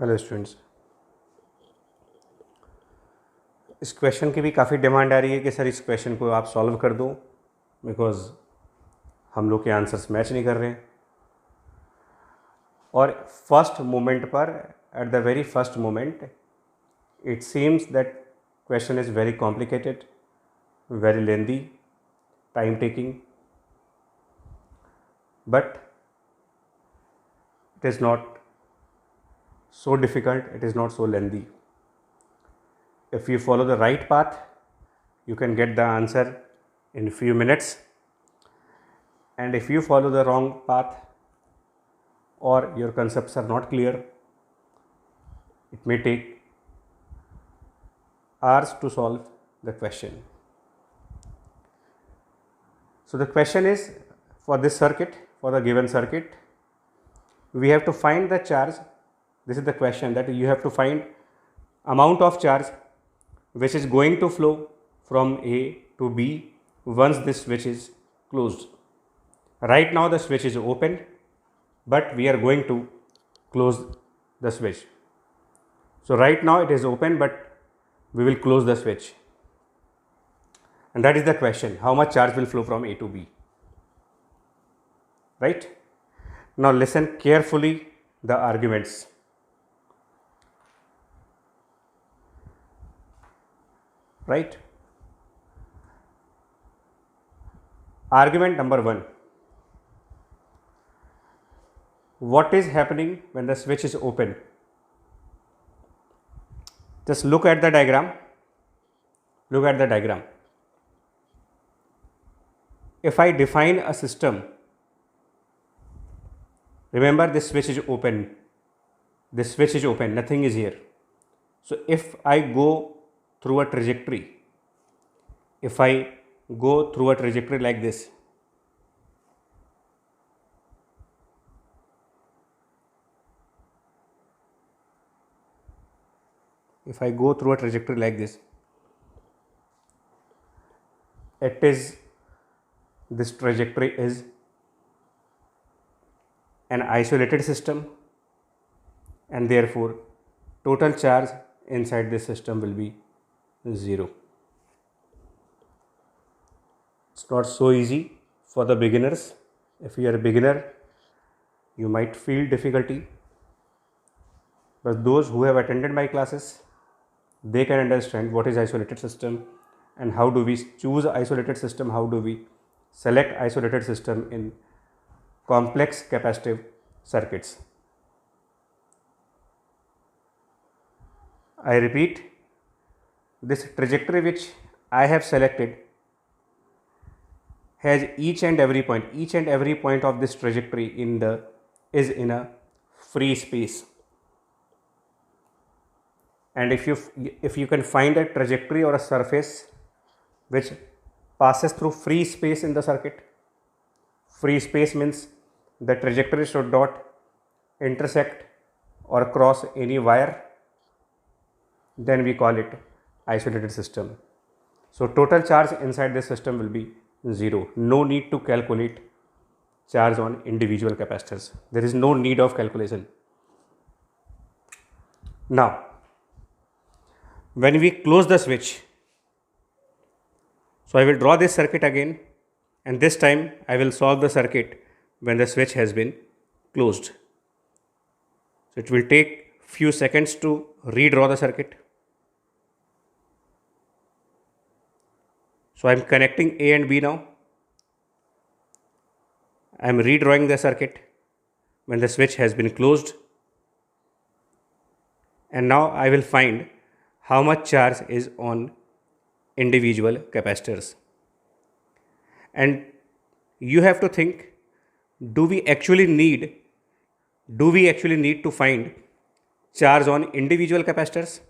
Hello students. इस question की भी काफ़ी डिमांड आ रही है कि सर इस क्वेश्चन को आप सॉल्व कर दो, बिकॉज हम लोग के आंसर्स मैच नहीं कर रहे हैं। और फर्स्ट मोमेंट पर, at the very first moment, it seems that question is very complicated, very lengthy, time taking, but it is not so difficult, it is not so lengthy. If you follow the right path, you can get the answer in few minutes, and if you follow the wrong path or your concepts are not clear, it may take hours to solve the question. So the question is, for this circuit, for the given circuit, we have to find the charge. This is the question, that you have to find amount of charge which is going to flow from A to B once this switch is closed. Right now the switch is open, but we are going to close the switch. So right now it is open, but we will close the switch, and that is the question: how much charge will flow from A to B? Right? Now listen carefully the arguments. Right? Argument number 1. What is happening when the switch is open? Just look at the diagram. Look at the diagram. If I define a system, remember this switch is open. This switch is open, nothing is here. So if I go through a trajectory, if I go through a trajectory like this, if I go through a trajectory like this, this trajectory is an isolated system, and therefore total charge inside this system will be 0. It's not so easy for the beginners. If you are a beginner, you might feel difficulty, but those who have attended my classes, they can understand what is isolated system and how do we choose isolated system, how do we select isolated system in complex capacitive circuits. I repeat, this trajectory which I have selected has each and every point of this trajectory is in a free space. And if you can find a trajectory or a surface which passes through free space in the circuit, free space means the trajectory should not intersect or cross any wire, then we call it isolated system. So total charge inside this system will be 0. No need to calculate charge on individual capacitors. There is no need of calculation. Now, when we close the switch, so I will draw this circuit again, and this time I will solve the circuit when the switch has been closed. So it will take few seconds to redraw the circuit. So I am connecting A and B now. I am redrawing the circuit when the switch has been closed, and now I will find how much charge is on individual capacitors. And you have to think, do we actually need to find charge on individual capacitors,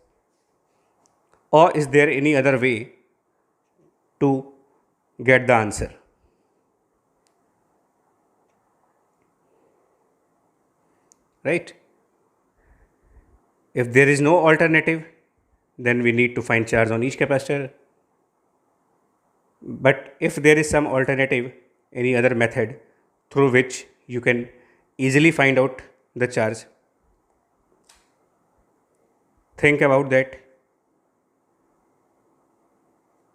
or is there any other way to get the answer? Right? If there is no alternative, then we need to find charge on each capacitor. But if there is some alternative, any other method through which you can easily find out the charge, think about that.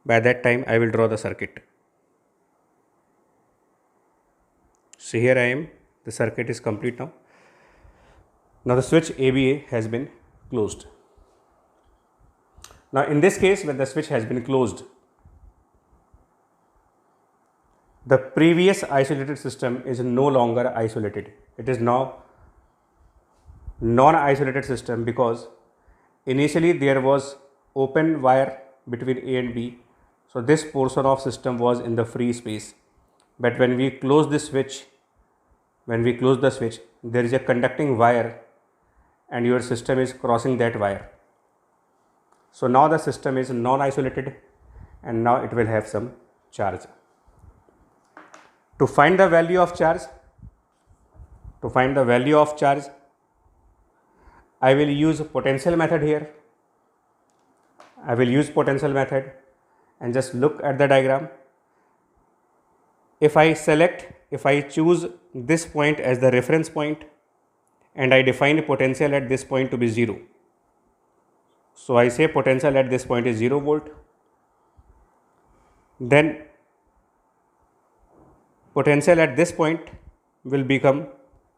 By that time I will draw the circuit. So here I am, the circuit is complete now. Now the switch ABA has been closed. Now in this case, when the switch has been closed, the previous isolated system is no longer isolated. It is now non-isolated system, because initially there was open wire between A and B. So this portion of system was in the free space. But when we close the switch, there is a conducting wire and your system is crossing that wire. So now the system is non-isolated and now it will have some charge. To find the value of charge, I will use potential method here. I will use potential method and just look at the diagram. If I choose this point as the reference point and I define potential at this point to be 0. So I say potential at this point is 0 volt. Then potential at this point will become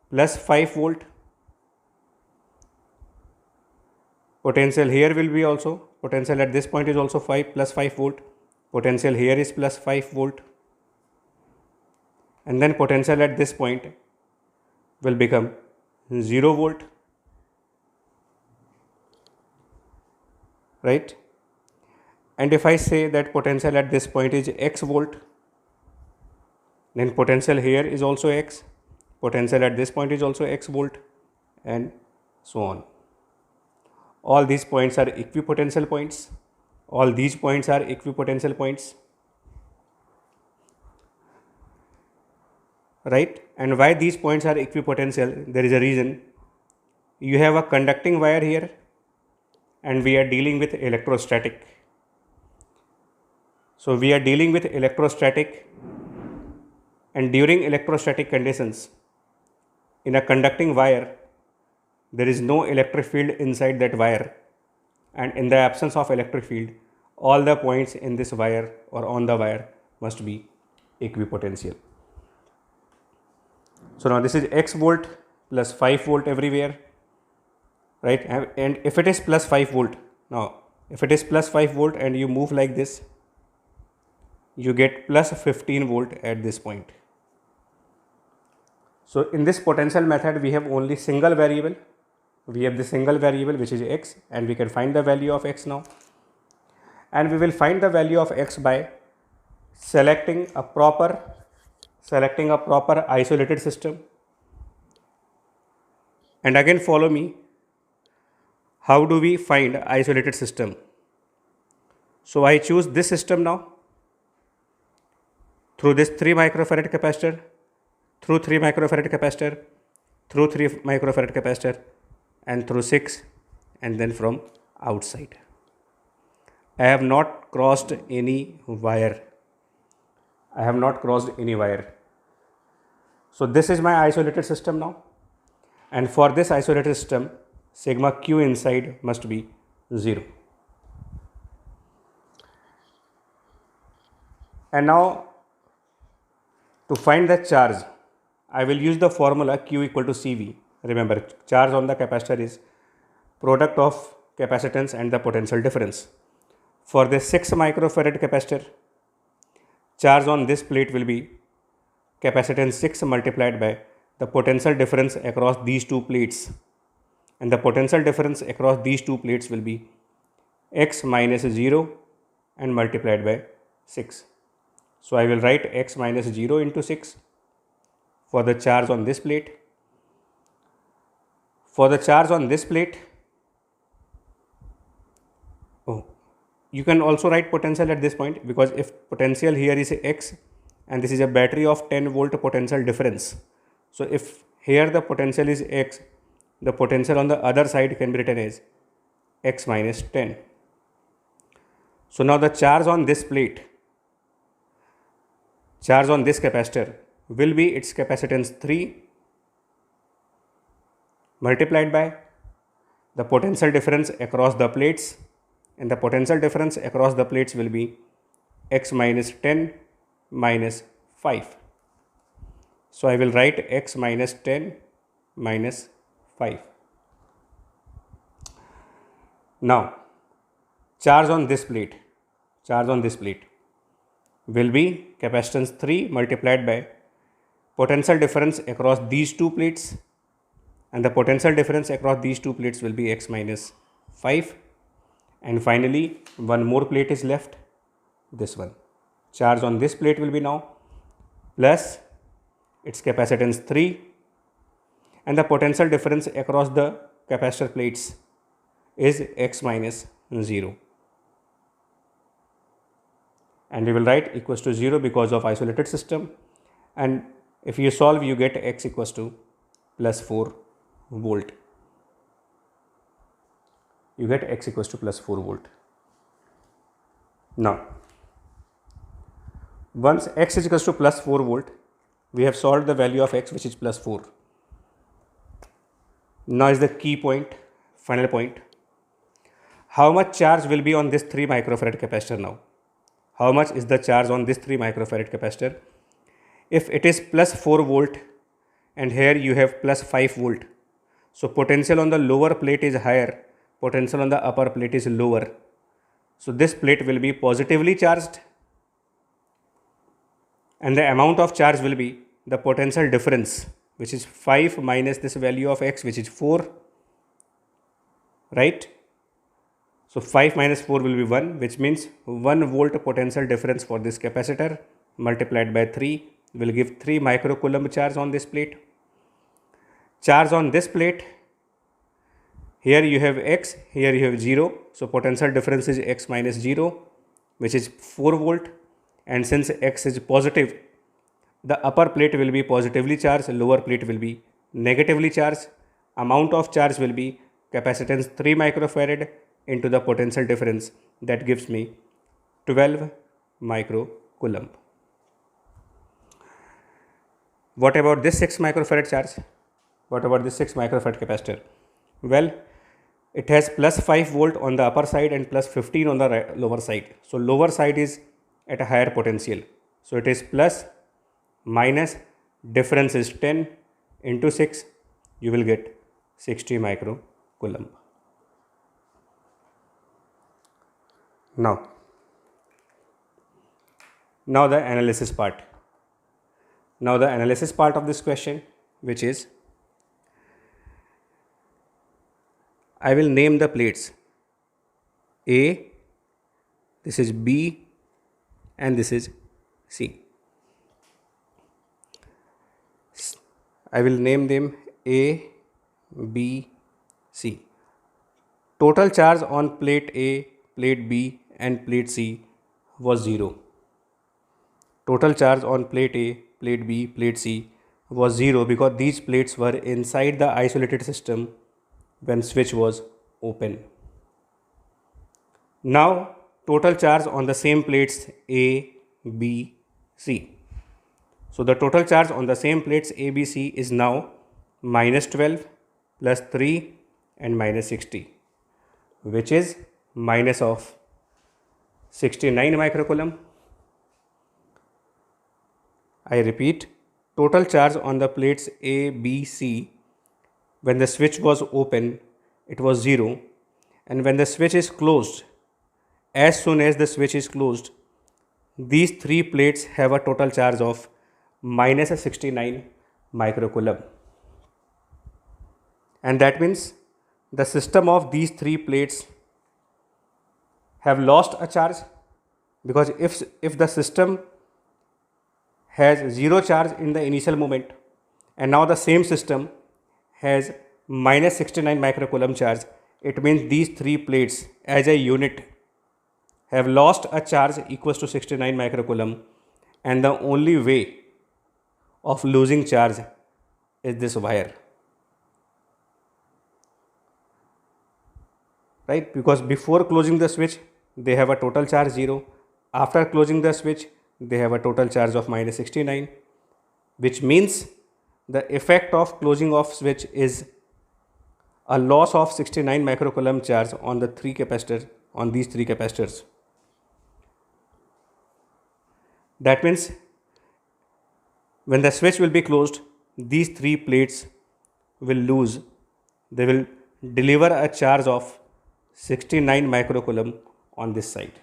plus 5 volt. Potential here will be also, potential at this point is also plus 5 volt. Potential here is plus 5 volt. And then potential at this point will become 0 volt, right? And if I say that potential at this point is x volt, then potential here is also x, potential at this point is also x volt, and so on. All these points are equipotential points. All these points are equipotential points, right? And why these points are equipotential? There is a reason. You have a conducting wire here and we are dealing with electrostatic. So we are dealing with electrostatic, and during electrostatic conditions, in a conducting wire, there is no electric field inside that wire, and in the absence of electric field, all the points in this wire or on the wire must be equipotential. So now this is x volt plus 5 volt everywhere, right? And if it is plus 5 volt, now if it is plus 5 volt and you move like this, you get plus 15 volt at this point. So in this potential method, we have only single variable. We have the single variable which is x, and we can find the value of x now. And we will find the value of x by selecting a proper isolated system. And again follow me. How do we find isolated system? So I choose this system now through this 3 microfarad capacitor, through 3 microfarad capacitor, through 3 microfarad capacitor, and through 6, and then from outside. I have not crossed any wire. So this is my isolated system now. And for this isolated system, sigma q inside must be 0. And now to find the charge, I will use the formula Q equal to CV. Remember, charge on the capacitor is product of capacitance and the potential difference. For the 6 microfarad capacitor, charge on this plate will be capacitance 6 multiplied by the potential difference across these two plates. And the potential difference across these two plates will be x minus 0 and multiplied by 6. So I will write x minus 0 into 6 for the charge on this plate. For the charge on this plate, you can also write potential at this point, because if potential here is x and this is a battery of 10 volt potential difference. So if here the potential is x, the potential on the other side can be written as x minus 10. So now the charge on this plate, charge on this capacitor will be its capacitance 3 multiplied by the potential difference across the plates, and the potential difference across the plates will be x minus 10 minus 5. So I will write x minus 10 minus 5. Now charge on this plate will be capacitance 3 multiplied by potential difference across these two plates, and the potential difference across these two plates will be x minus 5. And finally one more plate is left, this one. Charge on this plate will be now plus its capacitance 3, and the potential difference across the capacitor plates is x minus 0. And we will write equals to 0 because of isolated system, and if you solve you get x equals to plus 4 volt. You get x equals to plus 4 volt. Now once x is equals to plus 4 volt, we have solved the value of x, which is plus 4. Now is the key point, final point. How much charge will be on this 3 microfarad capacitor now? How much is the charge on this 3 microfarad capacitor? If it is plus 4 volt and here you have plus 5 volt, so potential on the lower plate is higher, potential on the upper plate is lower. So this plate will be positively charged, and the amount of charge will be the potential difference, which is 5 minus this value of x, which is 4, right? So 5 minus 4 will be 1, which means 1 volt potential difference for this capacitor multiplied by 3 will give 3 microcoulomb charge on this plate. Charge on this plate, here you have x, here you have 0, so potential difference is x minus 0, which is 4 volt, and since x is positive, the upper plate will be positively charged, lower plate will be negatively charged. Amount of charge will be capacitance 3 microfarad into the potential difference, that gives me 12 microcoulomb. What about this 6 microfarad charge? What about this 6 microfarad capacitor? Well, it has plus 5 volt on the upper side and plus 15 on the lower side. So lower side is at a higher potential. So it is plus minus difference is 10 into 6, you will get 60 microcoulomb. Now the analysis part. Now the analysis part of this question, which is, I will name the plates A, this is B, and this is C. I will name them A, B, C. Total charge on plate A, plate B, and plate C was 0. Total charge on plate A, plate B, plate C was 0 because these plates were inside the isolated system when switch was open. Now total charge on the same plates A, B, C. So the total charge on the same plates A, B, C is now minus 12 plus 3 and minus 60, which is minus of 69 microcoulomb. I repeat, total charge on the plates A, B, C when the switch was open, it was 0, and when the switch is closed, as soon as the switch is closed, these 3 plates have a total charge of minus 69 microcoulomb. And that means the system of these 3 plates have lost a charge, because if the system has 0 charge in the initial moment and now the same system has minus 69 microcoulomb charge, it means these 3 plates as a unit have lost a charge equals to 69 microcoulomb, and the only way of losing charge is this wire, right? Because before closing the switch they have a total charge 0, after closing the switch they have a total charge of minus 69, which means the effect of closing of switch is a loss of 69 microcoulomb charge on the these three capacitors. That means when the switch will be closed, these three plates will lose. They will deliver a charge of 69 microcoulomb on this side.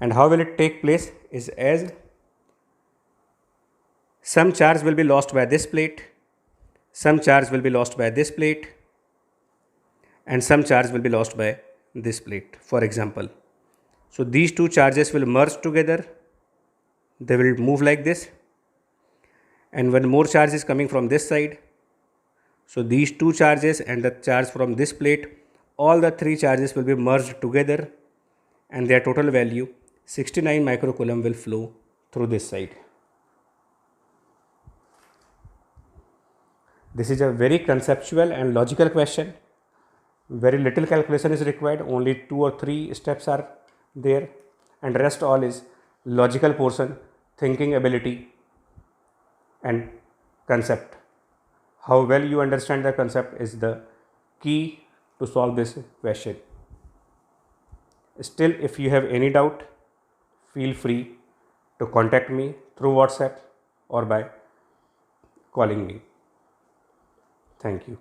And how will it take place is as some charge will be lost by this plate, some charge will be lost by this plate, and some charge will be lost by this plate, for example. So these two charges will merge together, they will move like this, and when more charge is coming from this side, so these two charges and the charge from this plate, all the three charges will be merged together, and their total value 69 microcoulomb will flow through this side. This is a very conceptual and logical question. Very little calculation is required, only 2 or 3 steps are there, and rest all is logical portion, thinking ability and concept. How well you understand the concept is the key to solve this question. Still, if you have any doubt, feel free to contact me through WhatsApp or by calling me. Thank you.